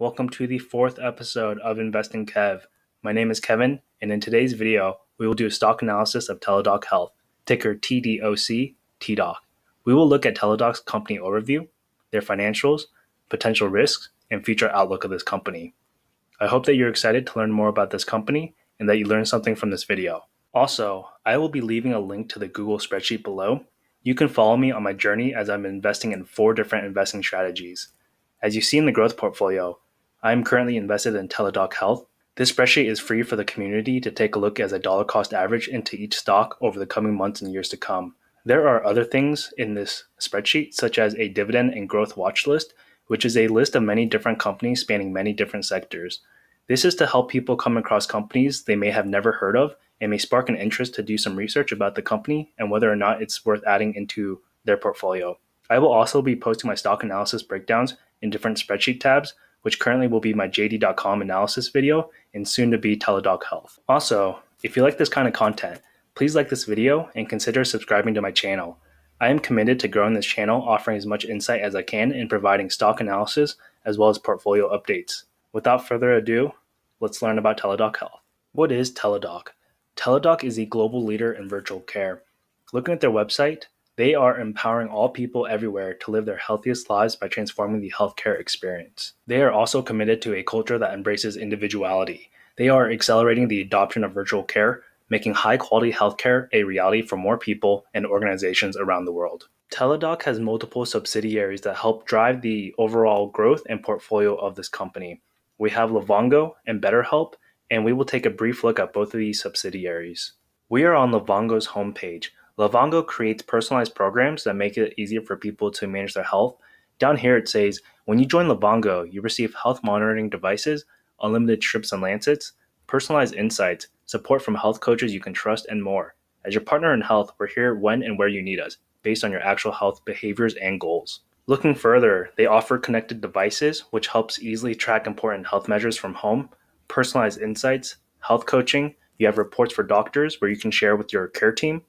Welcome to the fourth episode of Investing Kev. My name is Kevin, and in today's video, we will do a stock analysis of Teladoc Health, ticker TDOC, TDOC. We will look at Teladoc's company overview, their financials, potential risks, and future outlook of this company. I hope that you're excited to learn more about this company and that you learned something from this video. Also, I will be leaving a link to the Google spreadsheet below. You can follow me on my journey as I'm investing in 4 different investing strategies. As you see in the growth portfolio, I am currently invested in Teladoc Health. This spreadsheet is free for the community to take a look as a dollar cost average into each stock over the coming months and years to come. There are other things in this spreadsheet, such as a dividend and growth watch list, which is a list of many different companies spanning many different sectors. This is to help people come across companies they may have never heard of and may spark an interest to do some research about the company and whether or not it's worth adding into their portfolio. I will also be posting my stock analysis breakdowns in different spreadsheet tabs, which currently will be my JD.com analysis video and soon to be Teladoc Health. Also, if you like this kind of content, please like this video and consider subscribing to my channel. I am committed to growing this channel, offering as much insight as I can in providing stock analysis as well as portfolio updates. Without further ado, let's learn about Teladoc Health. What is Teladoc? Teladoc is a global leader in virtual care. Looking at their website, they are empowering all people everywhere to live their healthiest lives by transforming the healthcare experience. They are also committed to a culture that embraces individuality. They are accelerating the adoption of virtual care, making high-quality healthcare a reality for more people and organizations around the world. Teladoc has multiple subsidiaries that help drive the overall growth and portfolio of this company. We have Livongo and BetterHelp, and we will take a brief look at both of these subsidiaries. We are on Livongo's homepage. Livongo creates personalized programs that make it easier for people to manage their health. Down here it says, when you join Livongo, you receive health monitoring devices, unlimited strips and lancets, personalized insights, support from health coaches you can trust, and more. As your partner in health, we're here when and where you need us, based on your actual health behaviors and goals. Looking further, they offer connected devices, which helps easily track important health measures from home, personalized insights, health coaching. You have reports for doctors where you can share with your care team,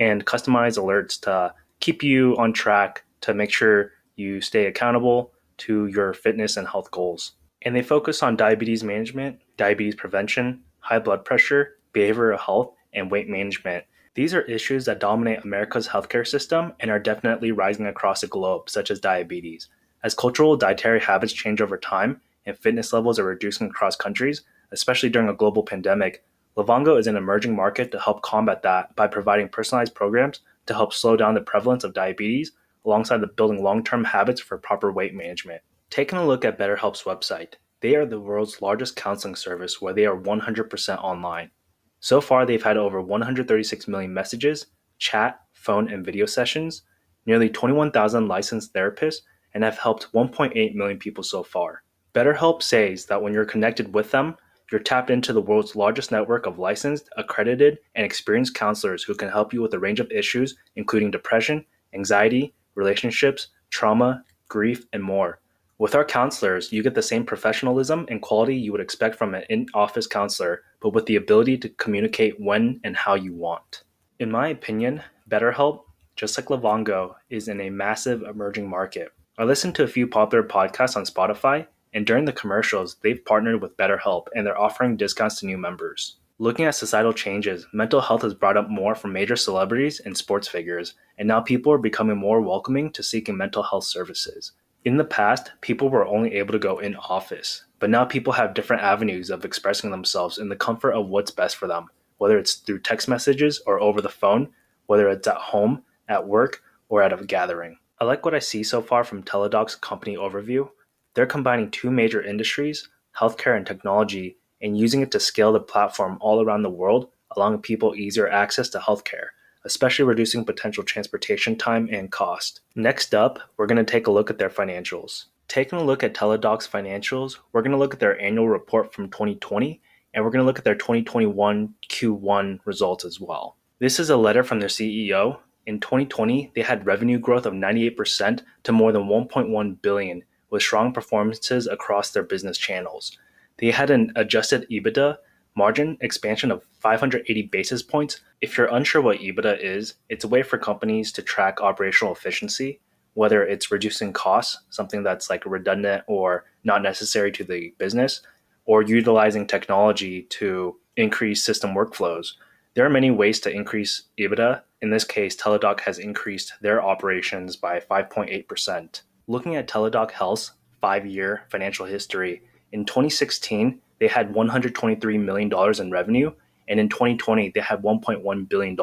and customize alerts to keep you on track to make sure you stay accountable to your fitness and health goals. And they focus on diabetes management, diabetes prevention, high blood pressure, behavioral health, and weight management. These are issues that dominate America's healthcare system and are definitely rising across the globe, such as diabetes. As cultural dietary habits change over time and fitness levels are reducing across countries, especially during a global pandemic, Livongo is an emerging market to help combat that by providing personalized programs to help slow down the prevalence of diabetes alongside the building long-term habits for proper weight management. Taking a look at BetterHelp's website, they are the world's largest counseling service where they are 100% online. So far, they've had over 136 million messages, chat, phone, and video sessions, nearly 21,000 licensed therapists, and have helped 1.8 million people so far. BetterHelp says that when you're connected with them, you're tapped into the world's largest network of licensed, accredited, and experienced counselors who can help you with a range of issues, including depression, anxiety, relationships, trauma, grief, and more. With our counselors, you get the same professionalism and quality you would expect from an in-office counselor, but with the ability to communicate when and how you want. In my opinion, BetterHelp, just like Livongo, is in a massive emerging market. I listened to a few popular podcasts on Spotify, and during the commercials, they've partnered with BetterHelp and they're offering discounts to new members. Looking at societal changes, mental health is brought up more from major celebrities and sports figures, and now people are becoming more welcoming to seeking mental health services. In the past, people were only able to go in office, but now people have different avenues of expressing themselves in the comfort of what's best for them, whether it's through text messages or over the phone, whether it's at home, at work, or at a gathering. I like what I see so far from Teladoc's company overview. They're combining 2 major industries, healthcare and technology, and using it to scale the platform all around the world, allowing people easier access to healthcare, especially reducing potential transportation time and cost. Next up, we're going to take a look at their financials. Taking a look at Teladoc's financials, we're going to look at their annual report from 2020, and we're going to look at their 2021 Q1 results as well. This is a letter from their CEO. In 2020, they had revenue growth of 98% to more than $1.1 billion, with strong performances across their business channels. They had an adjusted EBITDA margin expansion of 580 basis points. If you're unsure what EBITDA is, it's a way for companies to track operational efficiency. whether it's reducing costs, something that's like redundant or not necessary to the business, or utilizing technology to increase system workflows. There are many ways to increase EBITDA. In this case, Teladoc has increased their operations by 5.8%. Looking at Teladoc Health's 5-year financial history, in 2016, they had $123 million in revenue, and in 2020, they had $1.1 billion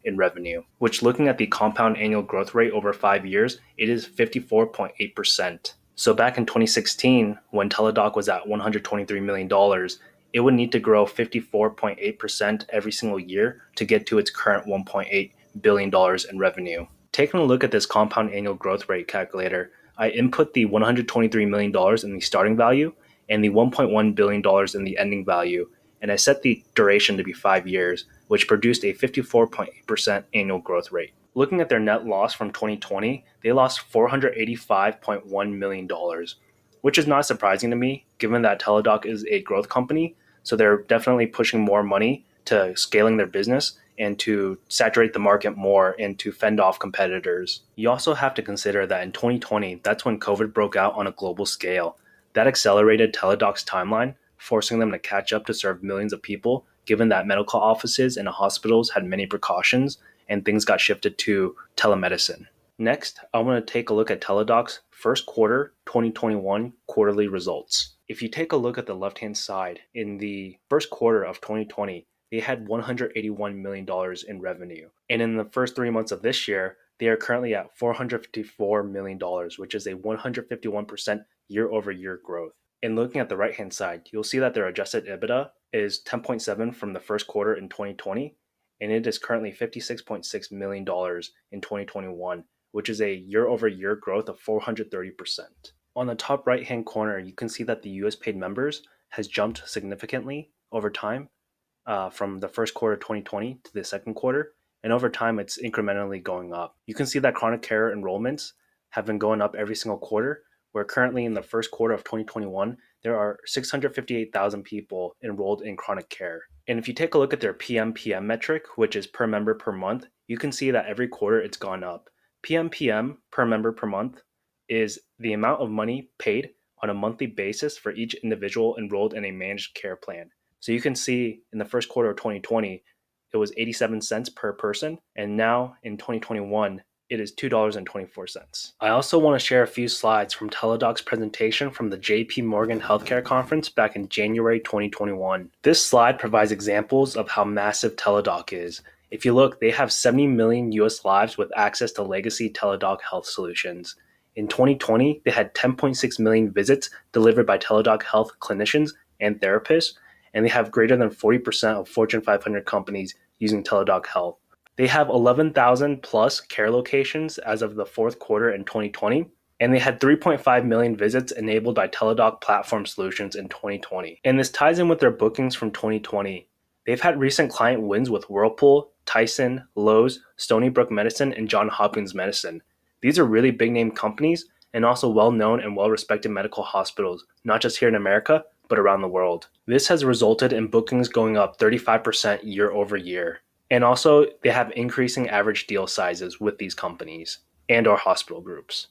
in revenue, which looking at the compound annual growth rate over 5 years, it is 54.8%. So back in 2016, when Teladoc was at $123 million, it would need to grow 54.8% every single year to get to its current $1.8 billion in revenue. Taking a look at this compound annual growth rate calculator, I input the $123 million in the starting value and the $1.1 billion in the ending value, and I set the duration to be 5 years, which produced a 54.8% annual growth rate. Looking at their net loss from 2020, they lost $485.1 million, which is not surprising to me, given that Teladoc is a growth company, so they're definitely pushing more money to scaling their business and to saturate the market more and to fend off competitors. You also have to consider that in 2020, that's when COVID broke out on a global scale. That accelerated Teladoc's timeline, forcing them to catch up to serve millions of people, given that medical offices and hospitals had many precautions and things got shifted to telemedicine. Next, I want to take a look at Teladoc's first quarter 2021 quarterly results. If you take a look at the left-hand side, in the first quarter of 2020, they had $181 million in revenue. And in the first 3 months of this year, they are currently at $454 million, which is a 151% year-over-year growth. And looking at the right-hand side, you'll see that their adjusted EBITDA is 10.7 from the first quarter in 2020, and it is currently $56.6 million in 2021, which is a year-over-year growth of 430%. On the top right-hand corner, you can see that the US paid members has jumped significantly over time from the first quarter 2020 to the second quarter, and over time it's incrementally going up. You can see that chronic care enrollments have been going up every single quarter, where currently in the first quarter of 2021, there are 658,000 people enrolled in chronic care. And if you take a look at their PMPM metric, which is per member per month, you can see that every quarter it's gone up. PMPM per member per month is the amount of money paid on a monthly basis for each individual enrolled in a managed care plan. So you can see in the first quarter of 2020, it was 87 cents per person, and now in 2021, it is $2.24. I also want to share a few slides from Teladoc's presentation from the JPMorgan Healthcare Conference back in January 2021. This slide provides examples of how massive Teladoc is. If you look, they have 70 million US lives with access to legacy Teladoc Health solutions. In 2020, they had 10.6 million visits delivered by Teladoc Health clinicians and therapists, and they have greater than 40% of Fortune 500 companies using Teladoc Health. They have 11,000 plus care locations as of the fourth quarter in 2020, and they had 3.5 million visits enabled by Teladoc platform solutions in 2020. And this ties in with their bookings from 2020. They've had recent client wins with Whirlpool, Tyson, Lowe's, Stony Brook Medicine, and Johns Hopkins Medicine. These are really big name companies and also well-known and well-respected medical hospitals, not just here in America, but around the world. This has resulted in bookings going up 35% year over year. And also, they have increasing average deal sizes with these companies and our hospital groups.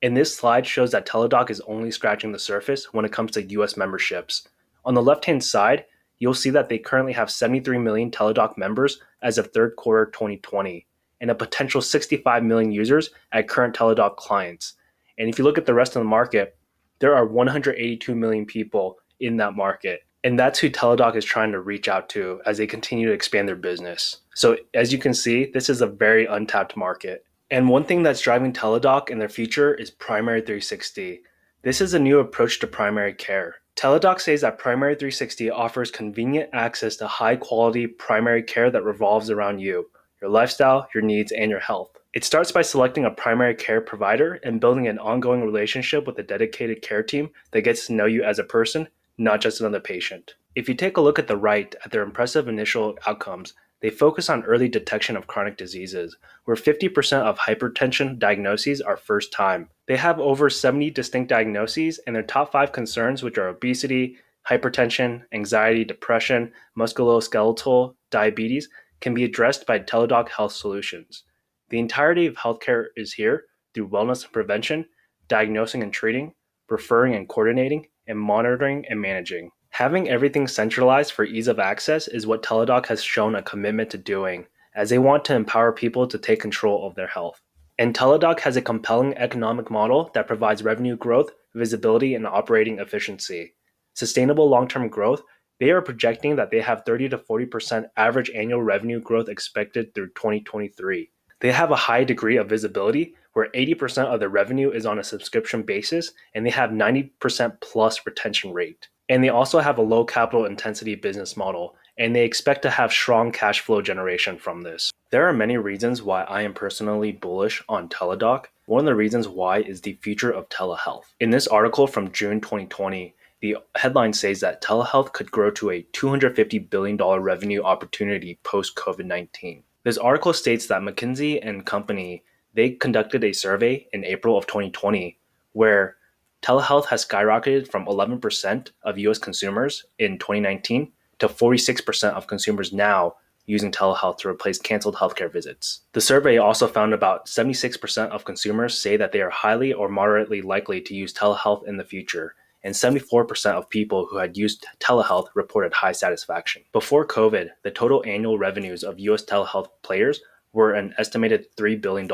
And this slide shows that Teladoc is only scratching the surface when it comes to US memberships. On the left-hand side, you'll see that they currently have 73 million Teladoc members as of third quarter 2020, and a potential 65 million users at current Teladoc clients. And if you look at the rest of the market, there are 182 million people in that market. And that's who Teladoc is trying to reach out to as they continue to expand their business. So as you can see, this is a very untapped market. And one thing that's driving Teladoc in their future is Primary 360. This is a new approach to primary care. Teladoc says that Primary 360 offers convenient access to high quality primary care that revolves around you, your lifestyle, your needs, and your health. It starts by selecting a primary care provider and building an ongoing relationship with a dedicated care team that gets to know you as a person, not just another patient. If you take a look at the right at their impressive initial outcomes, they focus on early detection of chronic diseases, where 50% of hypertension diagnoses are first time. They have over 70 distinct diagnoses, and their top 5 concerns, which are obesity, hypertension, anxiety, depression, musculoskeletal, diabetes, can be addressed by Teladoc Health Solutions. The entirety of healthcare is here through wellness and prevention, diagnosing and treating, referring and coordinating, and monitoring and managing. Having everything centralized for ease of access is what Teladoc has shown a commitment to doing, as they want to empower people to take control of their health. And Teladoc has a compelling economic model that provides revenue growth, visibility, and operating efficiency. Sustainable long-term growth, they are projecting that they have 30 to 40% average annual revenue growth expected through 2023. They have a high degree of visibility where 80% of their revenue is on a subscription basis, and they have 90% plus retention rate. And they also have a low capital intensity business model, and they expect to have strong cash flow generation from this. There are many reasons why I am personally bullish on Teladoc. One of the reasons why is the future of telehealth. In this article from June 2020, the headline says that telehealth could grow to a $250 billion revenue opportunity post-COVID-19. This article states that McKinsey and Company, they conducted a survey in April of 2020 where telehealth has skyrocketed from 11% of US consumers in 2019 to 46% of consumers now using telehealth to replace canceled healthcare visits. The survey also found about 76% of consumers say that they are highly or moderately likely to use telehealth in the future, and 74% of people who had used telehealth reported high satisfaction. Before COVID, the total annual revenues of US telehealth players were an estimated $3 billion,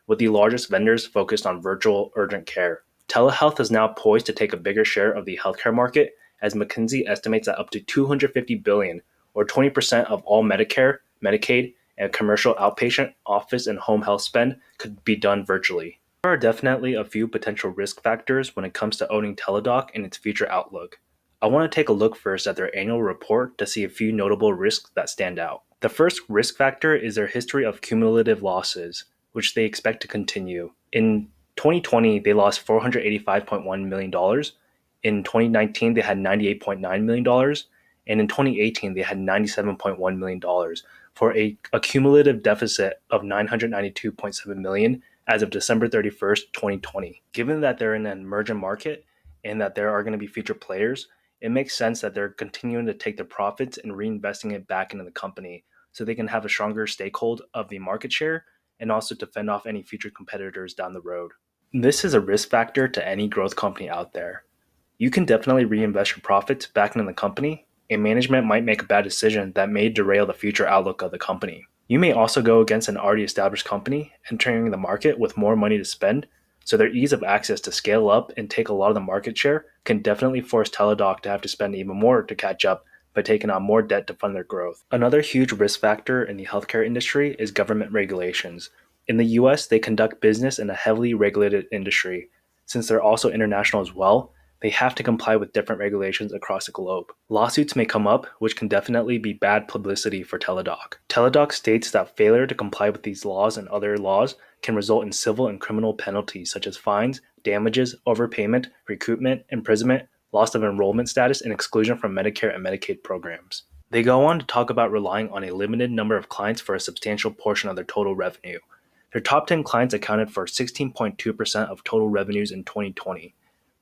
with the largest vendors focused on virtual urgent care. Telehealth is now poised to take a bigger share of the healthcare market, as McKinsey estimates that up to $250 billion, or 20% of all Medicare, Medicaid, and commercial outpatient, office, and home health spend could be done virtually. There are definitely a few potential risk factors when it comes to owning Teladoc and its future outlook. I want to take a look first at their annual report to see a few notable risks that stand out. The first risk factor is their history of cumulative losses, which they expect to continue. In 2020, they lost $485.1 million. In 2019, they had $98.9 million. And in 2018, they had $97.1 million for a cumulative deficit of $992.7 million as of December 31st, 2020. Given that they're in an emerging market and that there are going to be future players, it makes sense that they're continuing to take their profits and reinvesting it back into the company so they can have a stronger stakehold of the market share and also to fend off any future competitors down the road. This is a risk factor to any growth company out there. You can definitely reinvest your profits back into the company, and management might make a bad decision that may derail the future outlook of the company. You may also go against an already established company entering the market with more money to spend, so their ease of access to scale up and take a lot of the market share can definitely force Teladoc to have to spend even more to catch up by taking on more debt to fund their growth. Another huge risk factor in the healthcare industry is government regulations. In the US, they conduct business in a heavily regulated industry. Since they're also international as well, they have to comply with different regulations across the globe. Lawsuits may come up, which can definitely be bad publicity for Teladoc. Teladoc states that failure to comply with these laws and other laws can result in civil and criminal penalties such as fines, damages, overpayment, recoupment, imprisonment, loss of enrollment status, and exclusion from Medicare and Medicaid programs. They go on to talk about relying on a limited number of clients for a substantial portion of their total revenue. Their top 10 clients accounted for 16.2% of total revenues in 2020.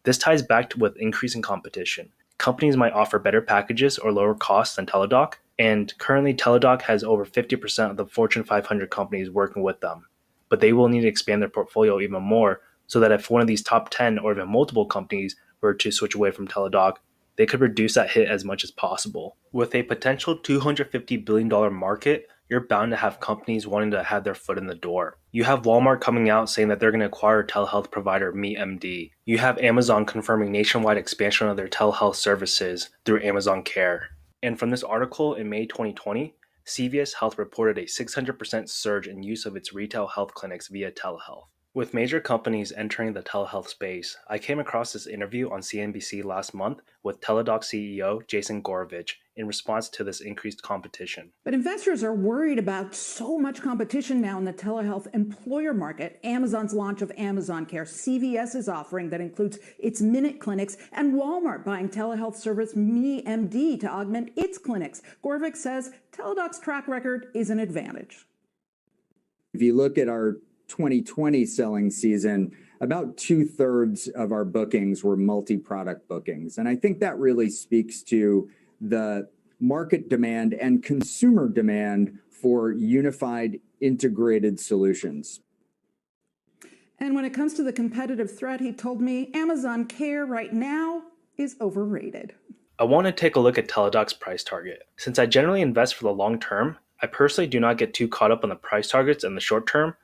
This ties back with increasing competition. Companies might offer better packages or lower costs than Teladoc, and currently Teladoc has over 50% of the Fortune 500 companies working with them. But they will need to expand their portfolio even more so that if one of these top 10 or even multiple companies were to switch away from Teladoc, they could reduce that hit as much as possible. With a potential $250 billion market, you're bound to have companies wanting to have their foot in the door. You have Walmart coming out saying that they're going to acquire telehealth provider MeMD. You have Amazon confirming nationwide expansion of their telehealth services through Amazon Care. And from this article in May 2020, CVS Health reported a 600% surge in use of its retail health clinics via telehealth. With major companies entering the telehealth space, I came across this interview on CNBC last month with Teladoc CEO Jason Gorovich in response to this increased competition. But investors are worried about so much competition now in the telehealth employer market. Amazon's launch of Amazon Care, CVS's offering that includes its Minute clinics, and Walmart buying telehealth service MeMD to augment its clinics. Gorovich says Teladoc's track record is an advantage. If you look at our 2020 selling season, about 2/3 of our bookings were multi-product bookings. And I think that really speaks to the market demand and consumer demand for unified integrated solutions. And when it comes to the competitive threat, he told me Amazon Care right now is overrated. I want to take a look at Teladoc's price target. Since I generally invest for the long term, I personally do not get too caught up on the price targets in the short term,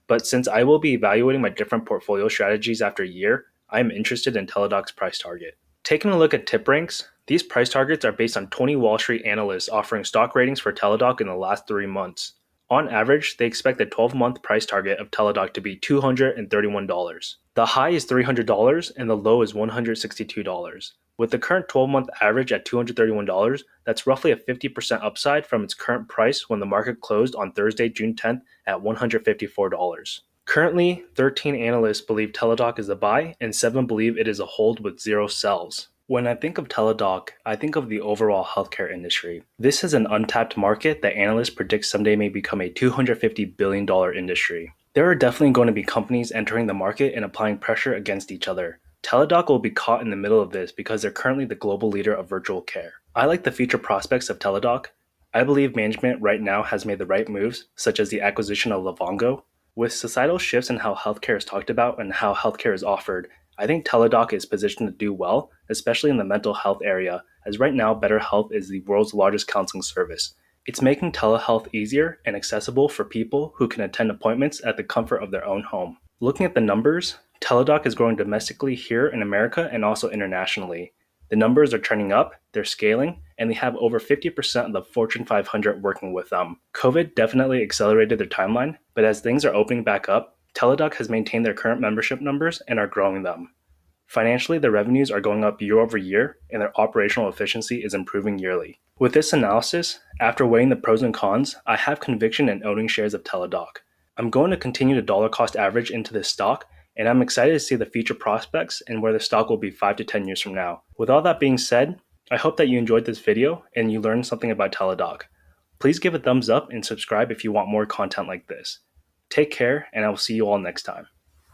but since I will be evaluating my different portfolio strategies after a year, I am interested in Teladoc's price target. Taking a look at tip ranks, these price targets are based on 20 Wall Street analysts offering stock ratings for Teladoc in the last 3 months. On average, they expect the 12-month price target of Teladoc to be $231. The high is $300 and the low is $162. With the current 12-month average at $231, that's roughly a 50% upside from its current price when the market closed on Thursday, June 10th at $154. Currently, 13 analysts believe Teladoc is a buy and 7 believe it is a hold with 0 sells. When I think of Teladoc, I think of the overall healthcare industry. This is an untapped market that analysts predict someday may become a $250 billion industry. There are definitely going to be companies entering the market and applying pressure against each other. Teladoc will be caught in the middle of this because they're currently the global leader of virtual care. I like the future prospects of Teladoc. I believe management right now has made the right moves, such as the acquisition of Livongo. With societal shifts in how healthcare is talked about and how healthcare is offered, I think Teladoc is positioned to do well, especially in the mental health area, as right now BetterHelp is the world's largest counseling service. It's making telehealth easier and accessible for people who can attend appointments at the comfort of their own home. Looking at the numbers, Teladoc is growing domestically here in America and also internationally. The numbers are trending up, they're scaling, and they have over 50% of the Fortune 500 working with them. COVID definitely accelerated their timeline, but as things are opening back up, Teladoc has maintained their current membership numbers and are growing them. Financially, their revenues are going up year over year, and their operational efficiency is improving yearly. With this analysis, after weighing the pros and cons, I have conviction in owning shares of Teladoc. I'm going to continue to dollar cost average into this stock, and I'm excited to see the future prospects and where the stock will be 5 to 10 years from now. With all that being said, I hope that you enjoyed this video and you learned something about Teladoc. Please give a thumbs up and subscribe if you want more content like this. Take care, and I will see you all next time.